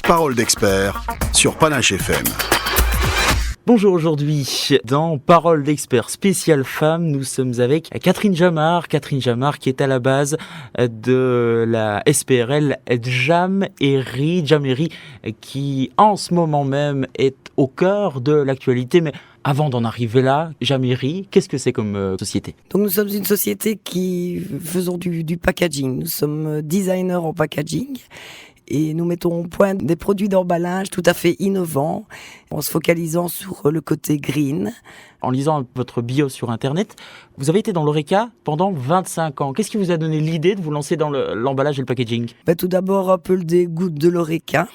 Parole d'expert sur Panache FM. Bonjour, aujourd'hui, dans Parole d'expert spéciale femme, nous sommes avec Catherine Jamard. Catherine Jamard qui est à la base de la SPRL Jamery, qui en ce moment même est au cœur de l'actualité. Mais avant d'en arriver là, Jamery, qu'est-ce que c'est comme société ? Donc nous sommes une société qui faisons du packaging. Nous sommes designers en packaging. Et nous mettons au point des produits d'emballage tout à fait innovants, en se focalisant sur le côté green. En lisant votre bio sur Internet, vous avez été dans l'Horeca pendant 25 ans. Qu'est-ce qui vous a donné l'idée de vous lancer dans l'emballage et le packaging ? Tout d'abord, un peu le dégoût de l'Horeca,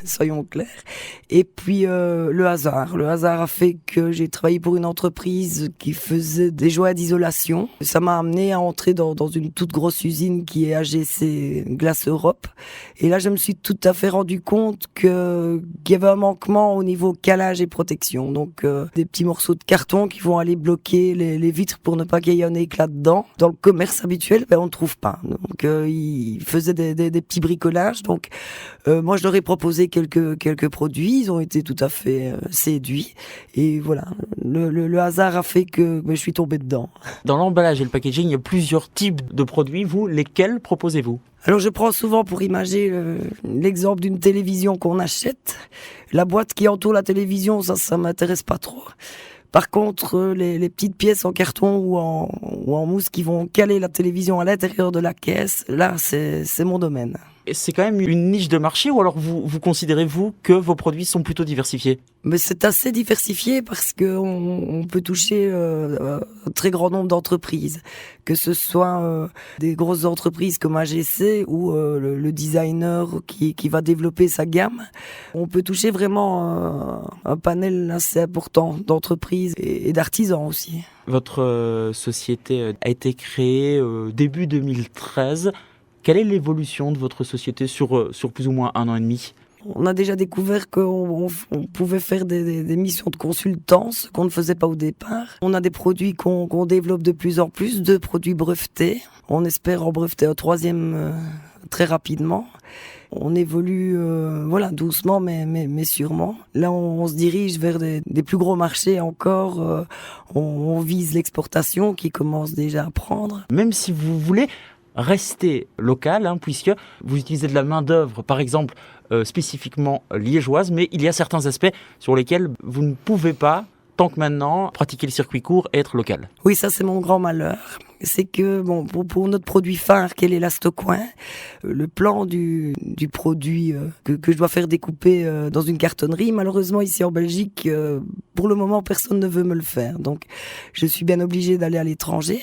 soyons clairs. Et puis le hasard. Le hasard a fait que j'ai travaillé pour une entreprise qui faisait des joies d'isolation. Ça m'a amené à entrer dans une toute grosse usine qui est AGC Glace Europe. Et là, je me suis tout à fait rendu compte qu'il y avait un manquement au niveau calage et protection. Donc des petits morceaux de carton qui vont aller bloquer les vitres pour ne pas qu'il y ait un éclat dedans. Dans le commerce habituel, on ne trouve pas. Donc ils faisaient des petits bricolages. Donc moi, je leur ai proposé quelques produits. Ils ont été tout à fait séduits. Et voilà, le hasard a fait que je suis tombé dedans. Dans l'emballage et le packaging, il y a plusieurs types de produits. Vous, lesquels proposez-vous ? Alors je prends souvent pour imager l'exemple d'une télévision qu'on achète. La boîte qui entoure la télévision, ça m'intéresse pas trop. Par contre, les petites pièces en carton ou en mousse qui vont caler la télévision à l'intérieur de la caisse, là, c'est mon domaine. Et c'est quand même une niche de marché, ou alors vous considérez, vous, que vos produits sont plutôt diversifiés ? Mais c'est assez diversifié parce que on peut toucher un très grand nombre d'entreprises, que ce soit des grosses entreprises comme AGC ou le designer qui va développer sa gamme. On peut toucher vraiment un panel assez important d'entreprises et d'artisans aussi. Votre société a été créée début 2013. Quelle est l'évolution de votre société sur plus ou moins 1 an et demi ? On a déjà découvert qu'on pouvait faire des missions de consultance qu'on ne faisait pas au départ. On a des produits qu'on développe de plus en plus, 2 produits brevetés. On espère en breveter un 3e très rapidement. On évolue doucement mais sûrement. Là, on se dirige vers des plus gros marchés encore. On vise l'exportation qui commence déjà à prendre. Même si vous voulez rester local, puisque vous utilisez de la main-d'œuvre, par exemple, spécifiquement liégeoise, mais il y a certains aspects sur lesquels vous ne pouvez pas, tant que maintenant, pratiquer le circuit court et être local. Oui, ça c'est mon grand malheur. C'est que pour notre produit phare, qui est l'élastocoin, le plan du produit que je dois faire découper dans une cartonnerie, malheureusement ici en Belgique, pour le moment personne ne veut me le faire. Donc je suis bien obligée d'aller à l'étranger.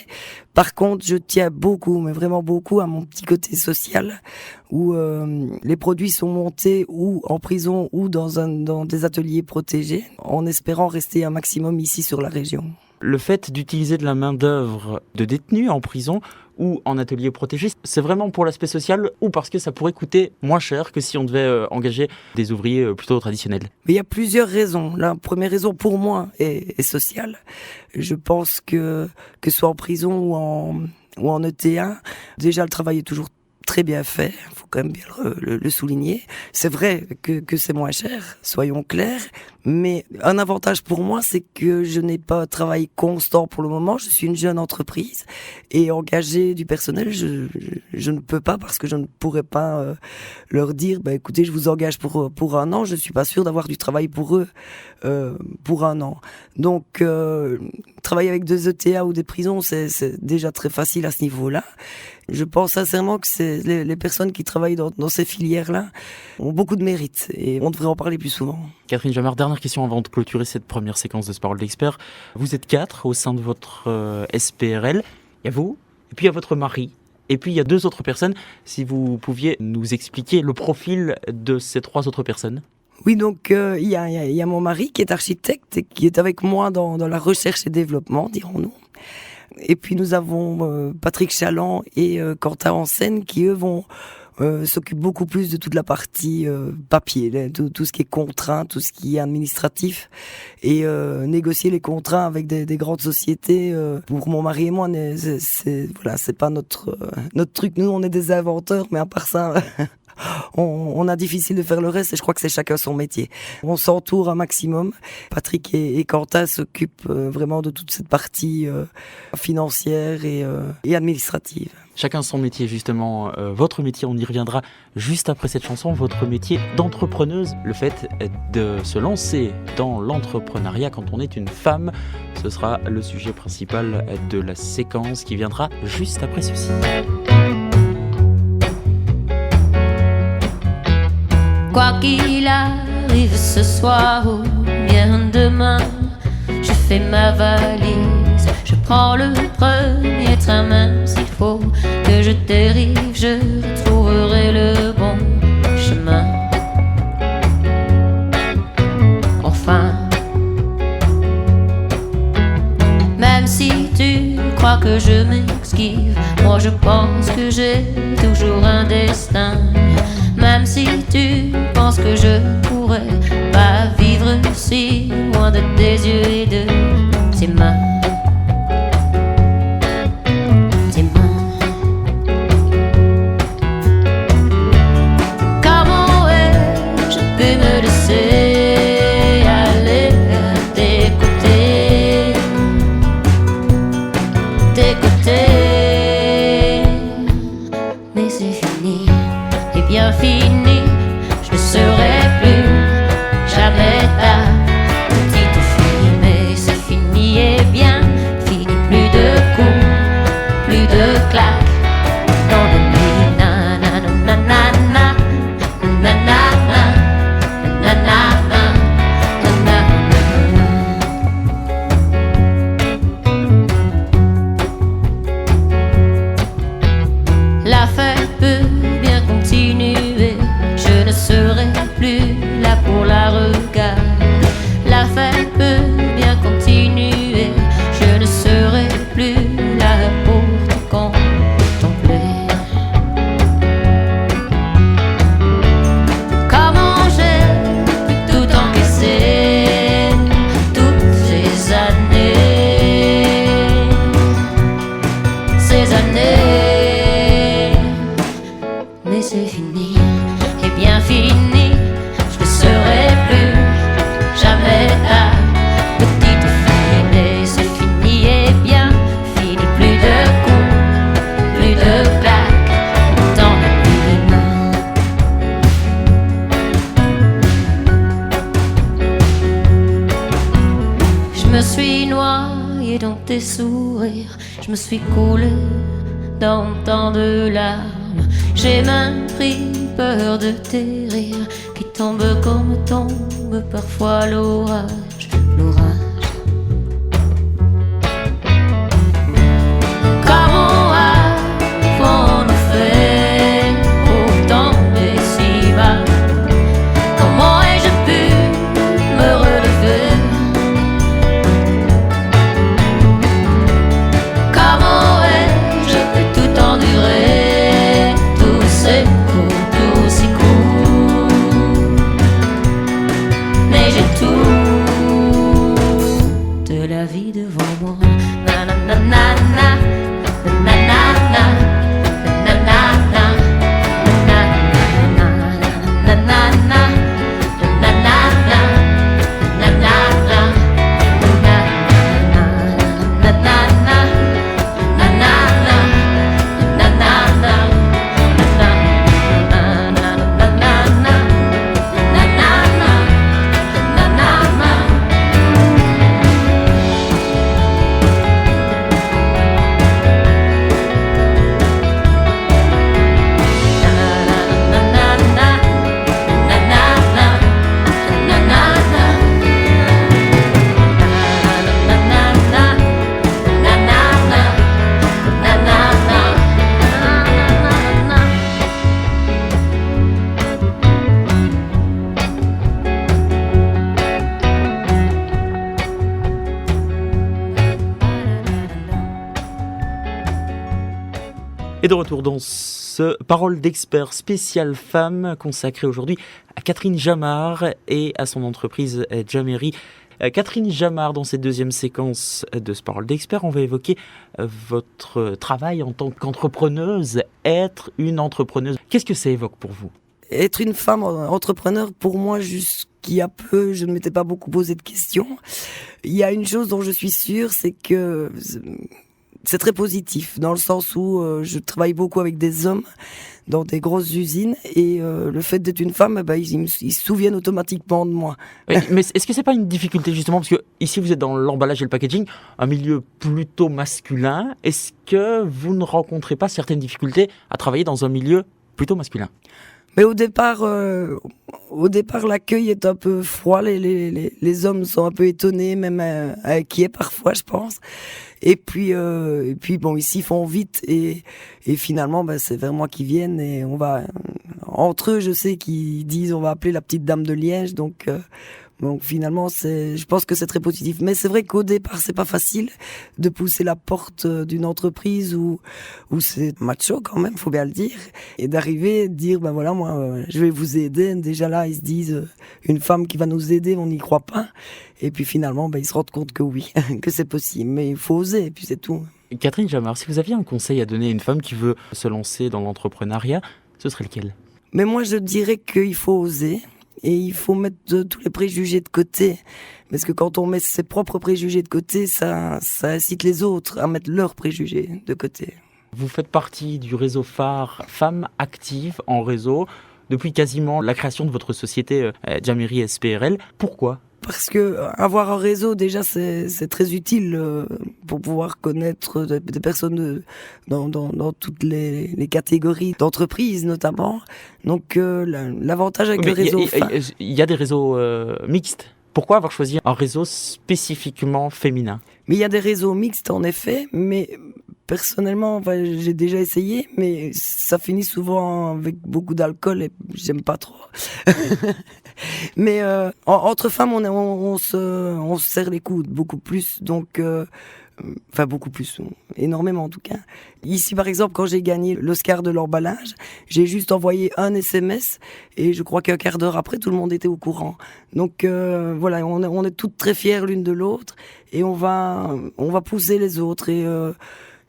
Par contre, je tiens beaucoup, mais vraiment beaucoup, à mon petit côté social, où les produits sont montés ou en prison ou dans des ateliers protégés, en espérant rester un maximum ici sur la région. Le fait d'utiliser de la main-d'œuvre de détenus en prison ou en atelier protégé, c'est vraiment pour l'aspect social ou parce que ça pourrait coûter moins cher que si on devait engager des ouvriers plutôt traditionnels ? Mais il y a plusieurs raisons. La première raison pour moi est sociale. Je pense que soit en prison ou en ETA, déjà le travail est toujours très bien fait, il faut quand même bien le souligner. C'est vrai que c'est moins cher, soyons clairs, mais un avantage pour moi, c'est que je n'ai pas un travail constant pour le moment. Je suis une jeune entreprise et engager du personnel, je ne peux pas parce que je ne pourrais pas leur dire, écoutez, je vous engage pour 1 an, je ne suis pas sûr d'avoir du travail pour eux pour 1 an. Donc, travailler avec des ETA ou des prisons, c'est déjà très facile à ce niveau-là. Je pense sincèrement que c'est les personnes qui travaillent dans ces filières-là ont beaucoup de mérite et on devrait en parler plus souvent. Catherine Jamard, dernière question avant de clôturer cette première séquence de ce Parole d'expert. Vous êtes 4 au sein de votre SPRL. Il y a vous, et puis il y a votre mari, et puis il y a 2 autres personnes. Si vous pouviez nous expliquer le profil de ces 3 autres personnes. Oui, donc il y a mon mari qui est architecte et qui est avec moi dans la recherche et développement, dirons-nous. Et puis nous avons Patrick Chaland et Quentin Hansen qui eux vont s'occupent beaucoup plus de toute la partie papier, tout ce qui est contraint, tout ce qui est administratif et négocier les contrats avec des grandes sociétés. Pour mon mari et moi, c'est pas notre truc. Nous, on est des inventeurs, mais à part ça, on a difficile de faire le reste et je crois que c'est chacun son métier. On s'entoure un maximum. Patrick et Quentin s'occupent vraiment de toute cette partie financière et administrative. Chacun son métier, justement. Votre métier, on y reviendra juste après cette chanson. Votre métier d'entrepreneuse, le fait de se lancer dans l'entrepreneuriat quand on est une femme, ce sera le sujet principal de la séquence qui viendra juste après ceci. Quoi qu'il arrive ce soir ou bien demain, je fais ma valise, je prends le premier train, même s'il faut que je dérive, je retrouverai le bon chemin. Enfin, même si tu crois que je m'esquive, moi je pense que j'ai toujours un destin. Même si tu penses que je pourrais pas vivre si loin de tes yeux et de tes mains. Tes mains. Comment ai-je pu me laisser aller, t'écouter, mais c'est fini. Bien fini, je ne serai plus jamais ta petite fille, mais c'est fini et bien fini, plus de coups, plus de claques dans la nuit. Na na na na na na na na na na. La fête peut bien continuer, je ne serai plus là pour la regarder. La fête peut bien continuer, je ne serai plus là pour te contempler. Comment j'ai pu tout encaisser, toutes ces années, mais c'est fini, et bien fini, je ne serai plus jamais ta petite fille, mais c'est fini et bien fini, plus de coups, plus de claques dans la nuit. Je me suis noyée dans tes sourires, je me suis coulée dans tant de larmes. J'ai même pris peur de tes rires qui tombent comme tombe parfois l'orage, l'orage. Comment avons-nous fait pour tomber si bas? Comment ai-je pu me relever? Comment ai-je pu tout endurer? Tous ces coups, mais j'ai tout de la vie devant moi. Na na na na na na na na na na na na na Et de retour dans ce Parole d'expert spécial femme consacré aujourd'hui à Catherine Jamard et à son entreprise Jamery. Catherine Jamard, dans cette deuxième séquence de ce Parole d'expert, on va évoquer votre travail en tant qu'entrepreneuse, être une entrepreneuse. Qu'est-ce que ça évoque pour vous ? Être une femme entrepreneur, pour moi, jusqu'il y a peu, je ne m'étais pas beaucoup posé de questions. Il y a une chose dont je suis sûre, c'est que c'est très positif, dans le sens où je travaille beaucoup avec des hommes dans des grosses usines, et le fait d'être une femme, ils se souviennent automatiquement de moi. Oui, mais est-ce que c'est pas une difficulté justement, parce que ici vous êtes dans l'emballage et le packaging, un milieu plutôt masculin. Est-ce que vous ne rencontrez pas certaines difficultés à travailler dans un milieu plutôt masculin? Mais au départ, l'accueil est un peu froid. Les hommes sont un peu étonnés, même inquiets parfois, je pense. Et puis bon, ici ils font vite, et finalement, c'est vers moi qu'ils viennent, et on va entre eux, je sais qu'ils disent on va appeler la petite dame de Liège, donc finalement, je pense que c'est très positif. Mais c'est vrai qu'au départ, c'est pas facile de pousser la porte d'une entreprise où c'est macho quand même, faut bien le dire, et d'arriver, de dire, voilà, moi, je vais vous aider. Déjà là, ils se disent, une femme qui va nous aider, on n'y croit pas. Et puis finalement, ils se rendent compte que oui, que c'est possible. Mais il faut oser, et puis c'est tout. Catherine Jamard, si vous aviez un conseil à donner à une femme qui veut se lancer dans l'entrepreneuriat, ce serait lequel? Mais moi, je dirais qu'il faut oser. Et il faut mettre tous les préjugés de côté. Parce que quand on met ses propres préjugés de côté, ça incite les autres à mettre leurs préjugés de côté. Vous faites partie du réseau phare Femmes Actives en réseau depuis quasiment la création de votre société Jamiri SPRL. Pourquoi ? Parce que avoir un réseau, déjà, c'est très utile pour pouvoir connaître des personnes dans toutes les catégories d'entreprises, notamment. Donc, l'avantage avec le réseau... Il y a des réseaux mixtes. Pourquoi avoir choisi un réseau spécifiquement féminin ? Mais il y a des réseaux mixtes, en effet, mais personnellement, j'ai déjà essayé, mais ça finit souvent avec beaucoup d'alcool et j'aime pas trop. Mais entre femmes, on se serre les coudes beaucoup plus, donc... beaucoup plus, énormément en tout cas. Ici par exemple, quand j'ai gagné l'Oscar de l'emballage, j'ai juste envoyé un SMS et je crois qu'un quart d'heure après, tout le monde était au courant. Donc voilà, on est toutes très fières l'une de l'autre et on va pousser les autres. Et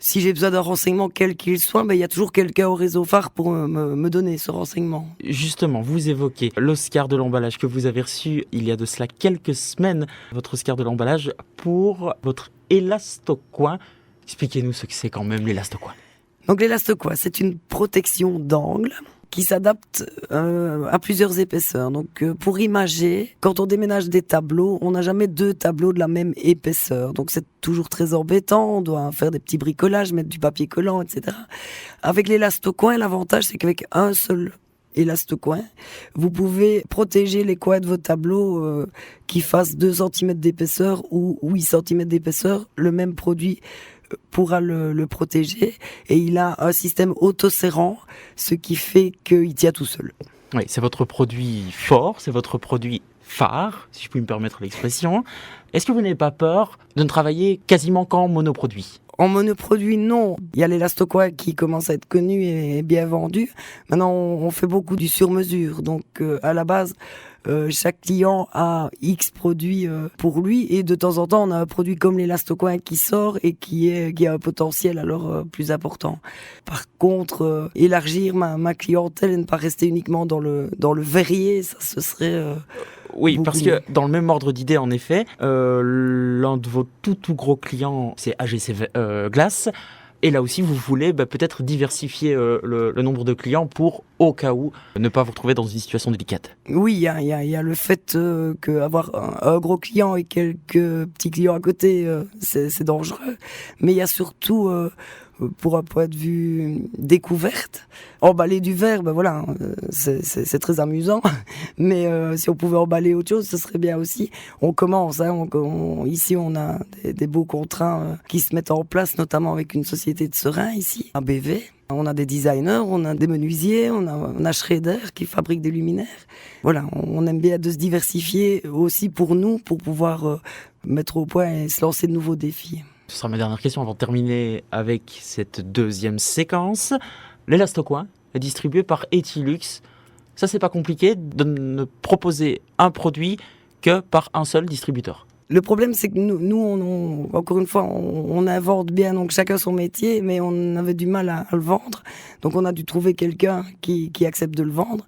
si j'ai besoin d'un renseignement quel qu'il soit, il y a toujours quelqu'un au réseau phare pour me donner ce renseignement. Justement, vous évoquez l'Oscar de l'emballage que vous avez reçu il y a de cela quelques semaines, votre Oscar de l'emballage pour votre Élastocoin. Expliquez-nous ce que c'est quand même l'Élastocoin. Donc l'Élastocoin, c'est une protection d'angle qui s'adapte à plusieurs épaisseurs. Donc pour imager, quand on déménage des tableaux, on n'a jamais deux tableaux de la même épaisseur. Donc c'est toujours très embêtant, on doit faire des petits bricolages, mettre du papier collant, etc. Avec l'Élastocoin, l'avantage c'est qu'avec un seul Élastocoin, vous pouvez protéger les coins de vos tableaux qui fassent 2 cm d'épaisseur ou 8 cm d'épaisseur. Le même produit pourra le protéger, et il a un système autoserrant, ce qui fait qu'il tient tout seul. Oui, c'est votre produit fort, c'est votre produit phare, si je puis me permettre l'expression. Est-ce que vous n'avez pas peur de ne travailler quasiment qu'en monoproduit ? En monoproduit, non. Il y a l'Élastocoin qui commence à être connu et bien vendu. Maintenant, on fait beaucoup du sur-mesure. Donc, à la base, chaque client a X produits pour lui, et de temps en temps, on a un produit comme l'Élastocoin qui sort et qui a un potentiel alors plus important. Par contre, élargir ma clientèle et ne pas rester uniquement dans le verrier, ça ce serait... Oui, parce que dans le même ordre d'idée, en effet, l'un de vos tout gros clients, c'est AGC Glace. Et là aussi, vous voulez peut-être diversifier le nombre de clients pour, au cas où, ne pas vous retrouver dans une situation délicate. Oui, il y a le fait qu'avoir un gros client et quelques petits clients à côté, c'est dangereux. Mais il y a surtout... pour un point de vue découverte, emballer du verre, voilà, c'est très amusant. Mais si on pouvait emballer autre chose, ce serait bien aussi. On commence, ici on a des beaux contrats qui se mettent en place, notamment avec une société de seringues ici, à BV. On a des designers, on a des menuisiers, on a Schrader qui fabrique des luminaires. Voilà, on aime bien de se diversifier aussi pour nous, pour pouvoir mettre au point et se lancer de nouveaux défis. Ce sera ma dernière question avant de terminer avec cette deuxième séquence. L'Élastocoin est distribué par Etilux. Ça, c'est pas compliqué de ne proposer un produit que par un seul distributeur. Le problème, c'est que nous encore une fois, on invente bien, donc chacun son métier, mais on avait du mal à le vendre. Donc on a dû trouver quelqu'un qui accepte de le vendre.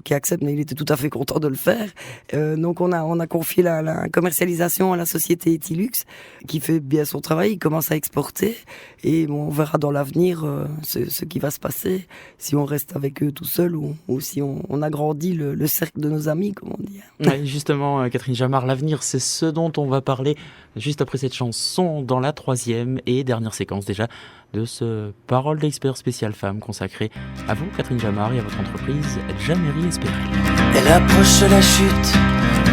qui accepte, mais il était tout à fait content de le faire. Donc on a confié la commercialisation à la société Etilux, qui fait bien son travail, il commence à exporter, et on verra dans l'avenir ce qui va se passer, si on reste avec eux tout seul ou si on agrandit le cercle de nos amis, comme on dit. Ouais, justement, Catherine Jamard, l'avenir, c'est ce dont on va parler juste après cette chanson, dans la 3e et dernière séquence déjà de ce Parole d'expert spécial femme consacré à vous, Catherine Jamard, et à votre entreprise Jamery SPRL. Elle approche la chute,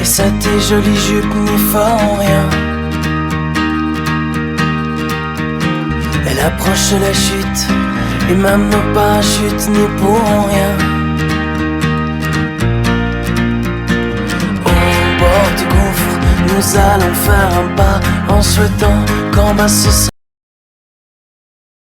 et ça tes jolies jupes n'y font rien. Elle approche la chute, et même nos parachutes n'y pourront rien. Au bord du gouffre, nous allons faire un pas en souhaitant qu'en bas ce